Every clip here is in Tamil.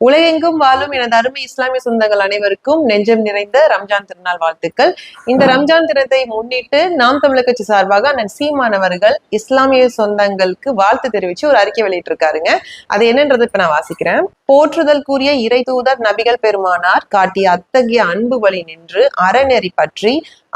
உலகெங்கும் வாழும் எனது அருமை இஸ்லாமிய சொந்தங்கள் அனைவருக்கும் நெஞ்சம் நிறைந்த ரம்ஜான் திருநாள் வாழ்த்துக்கள். இந்த ரம்ஜான் தினத்தை முன்னிட்டு நாம் தமிழர் கட்சி சார்பாக அண்ணன் சீமான் அவர்கள் இஸ்லாமிய சொந்தங்களுக்கு வாழ்த்து தெரிவிச்சு ஒரு அறிக்கை வெளியிட்டிருக்காருங்க. அது என்னன்றது இப்ப நான் வாசிக்கிறேன். போற்றுதல் கூறிய இறை தூதர் நபிகள் பெருமானார் காட்டிய அத்தகைய அன்பு வழி நின்று அறநெறி பற்றி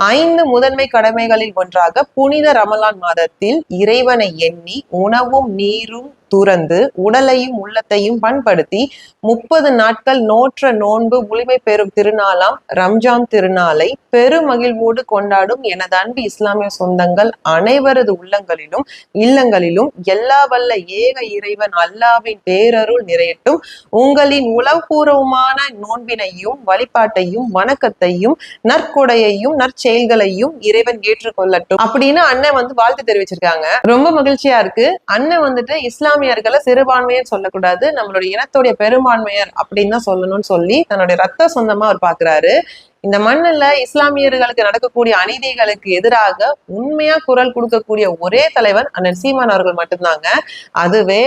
5 முதன்மை கடமைகளில் ஒன்றாக புனித ரமலான் மாதத்தில் இறைவனை எண்ணி உணவும் நீரும் துறந்து உடலையும் உள்ளத்தையும் பண்படுத்தி 30 நாட்கள் நோற்ற நோன்பு முழுமை பெறும் திருநாளாம் ரம்ஜான் திருநாளை பெருமகிழ்வோடு கொண்டாடும் எனது அன்பு இஸ்லாமிய சொந்தங்கள் அனைவரது உள்ளங்களிலும் இல்லங்களிலும் எல்லா வல்ல ஏக இறைவன் அல்லாவின் பேரருள் நிறையட்டும். உங்களின் உளவுபூர்வமான நோன்பினையும் வழிபாட்டையும் வணக்கத்தையும் நற்கொடையையும் நற்செயல்களையும் இறைவன் ஏற்றுக்கொள்ளட்டும் அப்படின்னு அண்ணன் வாழ்த்து தெரிவிச்சிருக்காங்க. ரொம்ப மகிழ்ச்சியா இருக்கு. அண்ணன் இஸ்லாமியர்களை சிறுபான்மையர் சொல்லக்கூடாது, நம்மளுடைய இனத்துடைய பெரும்பான்மையர் அப்படின்னு தான் சொல்லணும்னு சொல்லி தன்னுடைய ரத்த சொந்தமா அவர் பாக்குறாரு. இந்த மண்ணுல இஸ்லாமியர்களுக்கு நடக்கக்கூடிய அநீதிகளுக்கு எதிராக உண்மையா குரல் கொடுக்கக்கூடிய ஒரே தலைவன் அண்ணன் சீமான் அவர்கள் மட்டும்தாங்க. அதுவே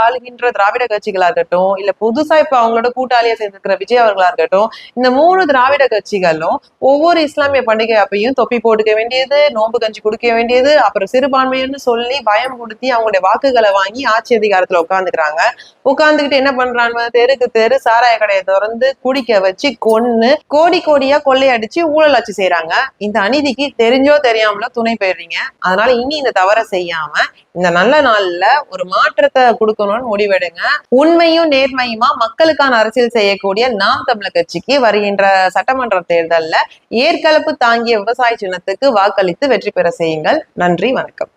ஆளுகின்ற திராவிட கட்சிகளா இருக்கட்டும், இல்ல புதுசா இப்ப அவங்களோட கூட்டாளியா சேர்ந்திருக்கிற விஜய் அவர்களா இருக்கட்டும், இந்த 3 திராவிட கட்சிகளும் ஒவ்வொரு இஸ்லாமிய பண்டிகை அப்பையும் தொப்பி போட்டுக்க வேண்டியது, நோன்பு கஞ்சி குடிக்க வேண்டியது, அப்புறம் சிறுபான்மைன்னு சொல்லி பயம் கொடுத்தி அவங்களுடைய வாக்குகளை வாங்கி ஆட்சி அதிகாரத்துல உட்காந்துக்கிட்டு என்ன பண்றாங்க, தெருக்கு தெரு சாராய கடையை திறந்து குடிக்க வச்சு கொன்னு கோடியா கொள்ளையடிச்சு ஊழல் ஆட்சி செய்யறாங்க. இந்த அநீதிக்கு தெரிஞ்சோ தெரியாமலோ துணை போயிடுறீங்க. அதனால இனி இந்த தவறை செய்யாம இந்த நல்ல நாள்ல ஒரு மாற்றத்தை கொடுக்கணும்னு முடிவெடுங்க. உண்மையும் நேர்மையுமா மக்களுக்கான அரசியல் செய்யக்கூடிய நாம் தமிழர் கட்சிக்கு வருகின்ற சட்டமன்ற தேர்தல்ல ஏற்கலப்பு தாங்கிய விவசாய சின்னத்துக்கு வாக்களித்து வெற்றி பெற செய்யுங்கள். நன்றி, வணக்கம்.